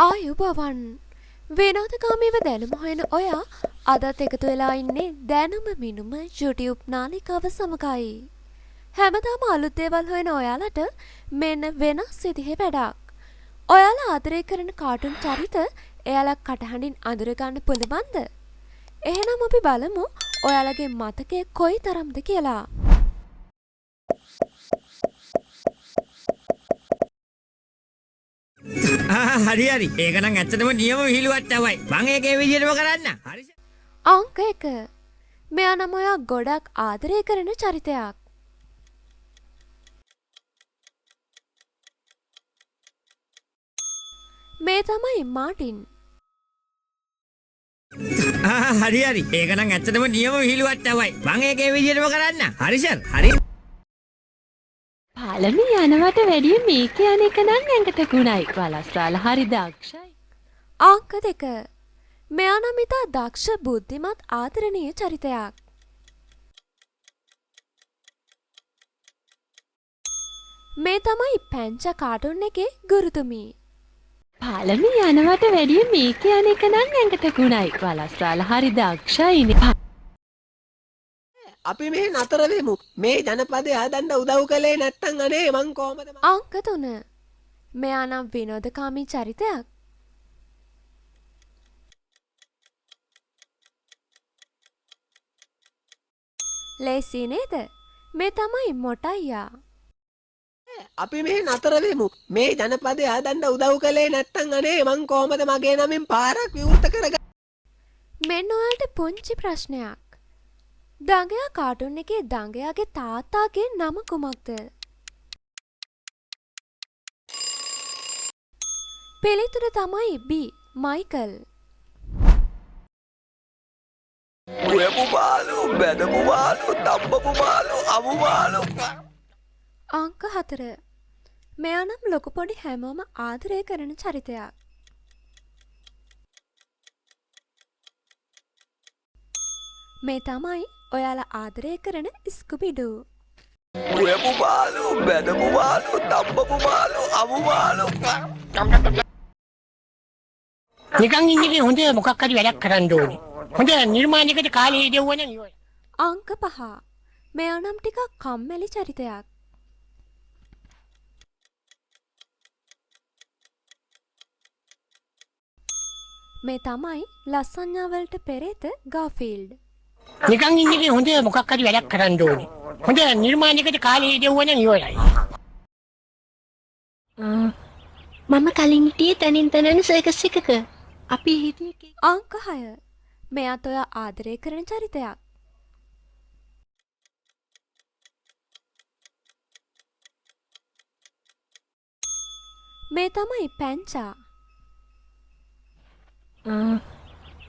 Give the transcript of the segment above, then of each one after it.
ආයුබෝවන් විනෝදකාමීව දැනුම හොයන ඔයා අදත් එකතු වෙලා ඉන්නේ දැනුම මිනුම YouTube නාලිකාව සමගයි. හැමදාම අලුත් දේවල් හොයන ඔයාලට මෙන්න වෙනස් විදිහේ වැඩක්. ඔයාලා ආදරය කරන කාටුන් චරිත එයාලා කටහඬින් අඳුර ගන්න පුළුවන්ද? එහෙනම් අපි බලමු ඔයාලගේ මතකය කොයිතරම්ද කියලා. හරි හරි ඒක නම් ඇත්තටම නියම විහිළුවක් තමයි. මම ඒකේ විදිහටම කරන්න. හරි. අංක 1. මෙයා නම් ඔයා ගොඩක් ආදරය කරන චරිතයක්. මේ තමයි මාටින්. හරි හරි ඒක නම් ඇත්තටම නියම විහිළුවක් තමයි. මම ඒකේ විදිහටම කරන්න. හරි සර්. හරි. පාලම යනවට වැඩිය මේක යන එක නම් ඇඟට ගුණයි. වලස්රාල හරි දක්ෂයි. අංක 2. මෙයා නම් ඉතා දක්ෂ බුද්ධිමත් ආදරණීය චරිතයක්. මේ තමයි පැංච කාටුන් එකේ ගුරුතුමී. පාලම යනවට වැඩිය මේක යන එක නම් ඇඟට ගුණයි. වලස්රාල හරි දක්ෂයිනේ. අපි මේ නතර වෙමු. මේ ජනපදය හදන්න උදව් කළේ නැත්තම් අනේ මං කොහමද? අංක 3. මෙයා නම් විනෝදකාමී චරිතයක්. ලේසි නේද? මේ තමයි මොටයියා. අපි මේ නතර වෙමු. මේ ජනපදය හදන්න උදව් කළේ නැත්තම් අනේ මං කොහමද මගේ නමින් පාරක් විවෘත කරගන්නේ? මෙන්න ඔයාලට පුංචි ප්‍රශ්නයක්. දඟයා කාටුන් එකේ දඟයාගේ තාත්තාගේ නම කුමක්ද? පිළිතුර තමයි B. මයිකල්. උයපු බාලු, බැදපු බාලු, තම්බපු බාලු, අමු බාලු. අංක 4. මෙයා නම් ලොකු පොඩි හැමෝම ආදරය කරන චරිතයක්. මේ තමයි ඔයාලා ආදරය කරන ස්කුබිඩු. උයපු බාලු, බැදපු බාලු, තම්බපු බාලු, අමු බාලු. නිකන් ඉන්නේ හොඳ මොකක් හරි වැඩක් කරන්න ඕනේ. හොඳ නිර්මාණයකට කාලය දෙවුවා නම් ඉවරයි. අංක 5. මෙයා නම් ටිකක් කම්මැලි චරිතයක්. මේ තමයි ලස්සඤ්ඤාවලට පෙරේත ගාෆීල්ඩ්. නිකන් ඉන්නේ හොඳ මොකක් හරි වැඩක් කරන්න ඕනේ. හොඳ නිර්මාණයකට කාලය දෙවුවා නම් ඉවරයි. මම කලින් හිටියේ තනින් තනන සර්කස් එකක. අපි හිටියේ අංක 6. මෙයාත් ඔයා ආදරය කරන චරිතයක්. මේ තමයි පැංචා.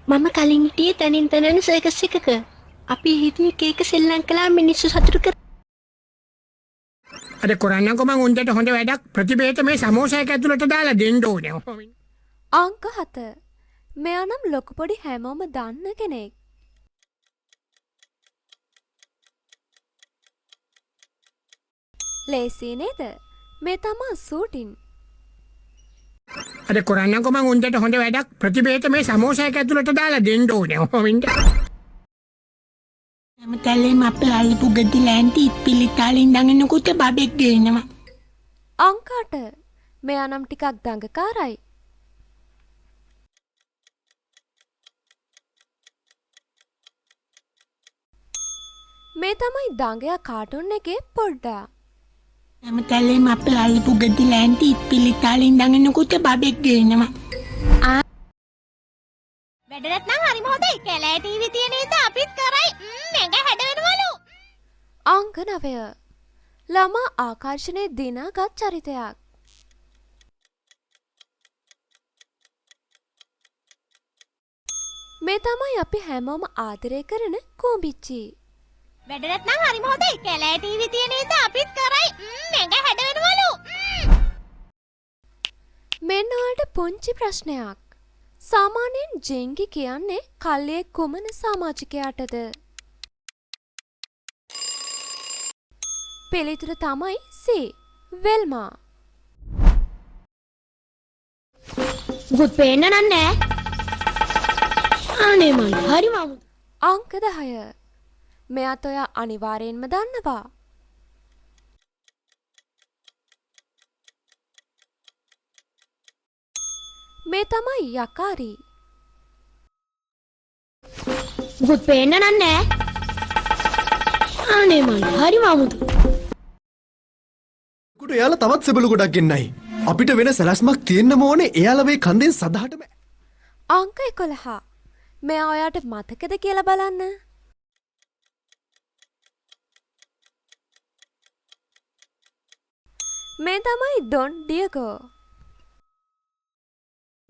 මම කලින් හිටියේ තනින් තනන සර්කස් එකක. අපි හිටියේ කේක සෙල්ලම් කළා මිනිස්සු සතුටු කර. අර කරන්නකො මං උන්ට හොඳ වැඩක් ප්‍රතිබේත මේ සමෝසයක ඇතුළට දාලා දෙන්න ඕනේ. අංක 7. මෙයා නම් ලොකු පොඩි හැමෝම දන්න කෙනෙක්. ලේසි නේද? මේ තමයි සූටින්. අර කරන්නකො මං උන්ට හොඳ වැඩක් ප්‍රතිබේත මේ සමෝසයක ඇතුළට දාලා දෙන්න ඕනේ. මම අපේ අල්ලපු ගෙඩි ලෑන්ටි පිළිතාලින් දඟනකොට බබෙක් ගේනවා. අංක 8. මෙයා නම් ටිකක් දඟකාරයි. මේ තමයි දඟයා කාටුන් එකේ පොඩ්ඩා. මම අපේ අල්ලපු ගෙඩි ලෑන්ටි පිළිතාලින් දඟනකොට බබෙක් ගේනවා. වැඩට නම් හරිම හොඳයි. කැලෑ ටීවී තියෙන නිසා අපිත් කරයි. මැඟ හැඩවෙනවලු. අංක 9. ළමා ආකර්ෂණයේ දිනාගත් චරිතයක්. මේ තමයි අපි හැමෝම ආදරය කරන කෝඹිච්චි. වැඩට නම් හරිම හොඳයි. කැලෑ ටීවී තියෙන නිසා අපිත් කරයි. මැඟ හැඩවෙනවලු. මෙන්න ඔයාලට පුංචි ප්‍රශ්නයක්. සාමාන්‍යයෙන් ජෙන්ගි කියන්නේ කල්ලියේ කුමන සමාජිකයාටද? පිළිතුර තමයි C. වෙල්මා. මුකුත් පේන්න නෑ. අනේ මන් හරි මාමු. අංක 10. මෙයාත් ඔයා අනිවාර්යෙන්ම දන්නවා. මේ තමයි යකාරි. මුකුත් පේන්න නෑ. අනේ මන් හරි මාමුතු. කුට එයාලා තවත් සෙබළු ගොඩක් ගෙන්නයි. අපිට වෙන සැලැස්මක් තියෙන්නම ඕනේ එයාලා මේ කන්දෙන් සදහටම. අංක 11. මෙයා ඔයාට මතකද කියලා බලන්න. මේ තමයි ඩොන් ඩියගෝ.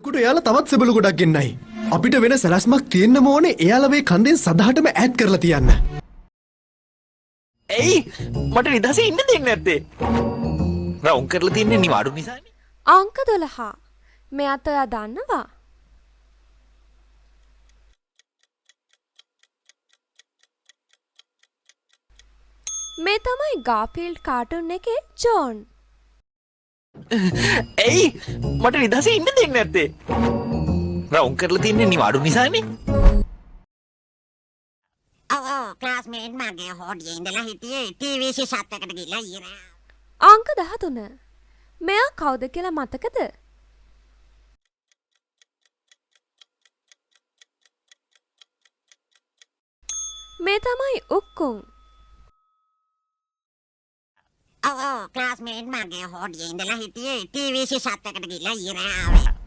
කුට එයාලා තවත් සෙබළු ගොඩක් ගෙන්නයි. අපිට වෙන සැලැස්මක් තියෙන්නම ඕනේ එයාලා මේ කන්දෙන් සදහටම ඈඩ් කරලා තියන්න. ඇයි මට නිදහසේ ඉන්න දෙන්නේ නැත්තේ? රවුම් කරලා තියන්නේ නිවාඩු නිසානේ. අංක 12. මෙයාත් ඔයා දන්නවා. මේ තමයි ගාෆීල්ඩ් කාටුන් එකේ ජෝන්. ඇයි මට නිදහසේ ඉන්න දෙන්නේ නැත්තේ? රවුම් කරලා තියන්නේ නිවාඩු නිසානේ. ක්ලාස්මේට් මගේ හොඩියේ ඉඳලා හිටියේ ටීවී ෂෙට් එකකට ගිහලා ඊයේ. අංක 13. මෙයා කවුද කියලා මතකද? මේ තමයි උක්කුන්. ක්ලාස්මේට් මගේ හොඩියේ ඉඳලා හිටියේ ටීවී ෂෙට් එකකට ගිහලා ඊයේ.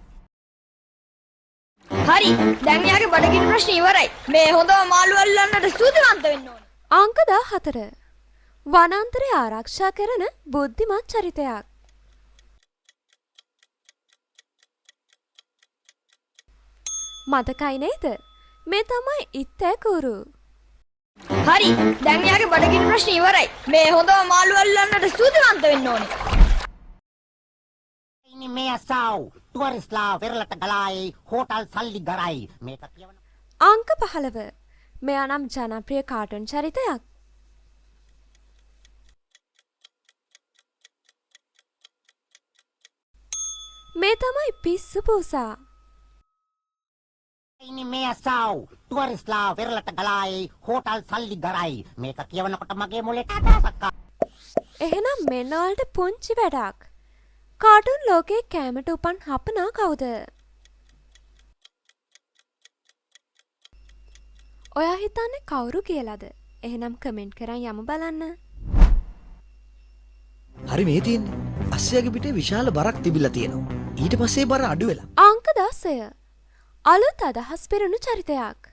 හරි දැන් යාගේ බඩගිනි ප්‍රශ්න ඉවරයි. මේ හොඳම මාළු අල්ලන්නට ස්තුතිවන්ත වෙන්න ඕනේ. අංක 14. වනාන්තරය ආරක්ෂා කරන බුද්ධිමත් චරිතයක්. මතකයි නේද? මේ තමයි ඉත්තෑකුරු. හරි දැන් යාගේ බඩගිනි ප්‍රශ්න ඉවරයි. මේ හොඳම මාළු අල්ලන්නට ස්තුතිවන්ත වෙන්න ඕනේ. ඉන්නේ මේ අසාව් ටුවරිස්ලා වෙරළට ගලායි හෝටල් සල්ලි ගරයි මේක කියවන. අංක 15. මෙයා නම් ජනප්‍රිය කාටුන් චරිතයක්. මේ තමයි පිස්සු පූසා. ඉන්නේ මේ අසාව් ටුවරිස්ලා වෙරළට ගලායි හෝටල් සල්ලි ගරයි මේක කියවනකොට මගේ මොලේට අදහසක් ආවා. එහෙනම් මෙන්න වලට පුංචි වැඩක්. කාටුන් ලෝකේ කැමට උපන් හපනා කවුද? ඔයා හිතන්නේ කවුරු කියලාද? එහෙනම් කමෙන්ට් කරන් යමු බලන්න. හරි මේ තියෙන්නේ. අස්සයාගේ පිටේ විශාල බරක් තිබිලා තියෙනවා. ඊට පස්සේ බර අඩු වෙලා. අංක 16. අලුත් අදහස් පිරුණු චරිතයක්.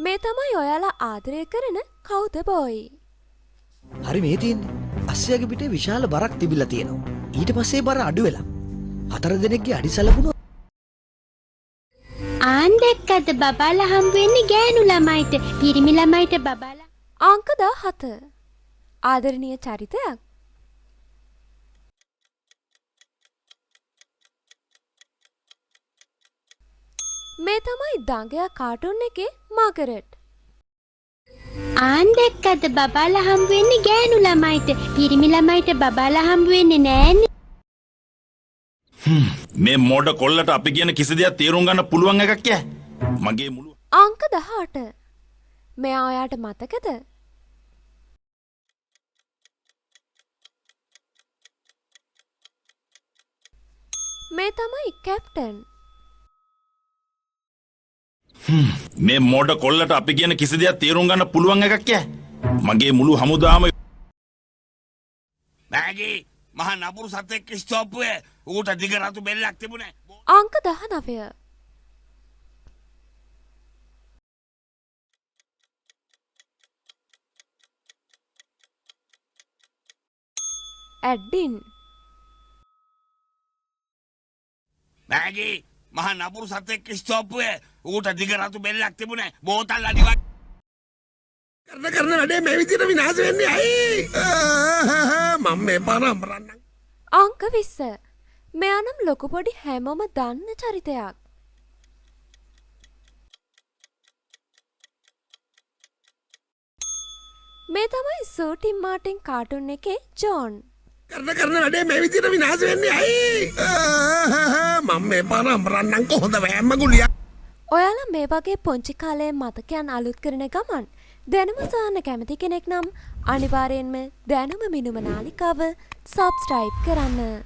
මේ තමයි ඔයාලා ආදරය කරන කවුද බෝයි. හරි මේ තියෙන්නේ. අස්සයාගේ පිටේ විශාල බරක් තිබිලා තියෙනවා. ඊට පස්සේ බර අඩු වෙලා. 4 දෙනෙක්ගේ අඩිසලකුණු ආන් දැක්කද බබාලා හම්බ වෙන්නේ ගෑනු ළමයිට. පිරිමි ළමයිට බබාලා. අංක 17. ආදරණීය චරිතයක්. මේ තමයි දඟයා කාටුන් එකේ මාගරට්. ආන් දැක්කද බබාලා හම්බ වෙන්නේ ගෑනු ළමයිට. පිරිමි ළමයිට බබාලා හම්බ වෙන්නේ නෑනේ. මේ මෝඩ කොල්ලට අපි කියන කිසි දෙයක් තේරුම් ගන්න පුළුවන් එකක් ඈ. මගේ මුළු අංක 18. මෙයා ඔයාට මතකද? මේ තමයි කැප්ටන්. මේ මෝඩ කොල්ලට අපි කියන කිසි දෙයක් තේරුම් ගන්න පුළුවන් එකක් ඈ. මගේ මුළු හමුදාම මෑගී මහා නපුරු සතෙක් ස්ටොප්පුවේ ඌට දිග රතු බෙල්ලක් තිබුණේ. අංක 19. ඇඩ්ඩින්. මෑගී මහා නපුරු සතෙක් ස්ටොප්පුවේ ඌට දිග රතු බෙල්ලක් තිබුණේ. බෝතල් අඩිවක් කරන වැඩේ මේ විදිහට විනාශ වෙන්නේ ඇයි? මම මේ පාර අමරන්නම්. අංක 20. මෙයා නම් ලොකු පොඩි හැමෝම දන්න චරිතයක්. මේ තමයි සූටින් මාටින් කාටුන් එකේ ජෝන්. කරන වැඩේ මේ විදිහට විනාශ වෙන්නේ ඇයි? මම මේ පාර අම්රන්නම් කොහොඳ වෑම්ම ගුලියක්. ඔයාලා මේ වගේ පොන්චි කාලයේ මතකයන් අලුත් කරන ගමන් දැනුම සොයන්න කැමති කෙනෙක් නම් අනිවාර්යෙන්ම දැනුම මිනුම නාලිකාව සබ්ස්ක්‍රයිබ් කරන්න.